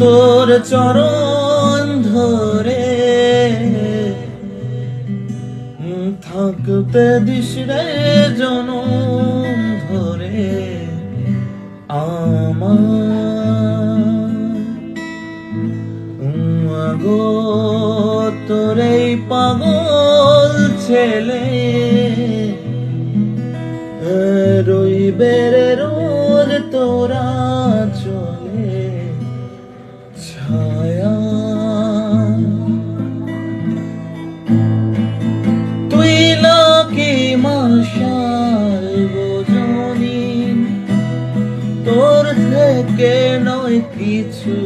তোর চরণ ধরে থাকতে দিস রে জনম ধরে আমার গো তোর এই পাগল ছেলে রইবে রে রোজ তোরা চলে ছায়া তুই লাকি মাশাল বোঝনি তোর থেকে নয় কিছু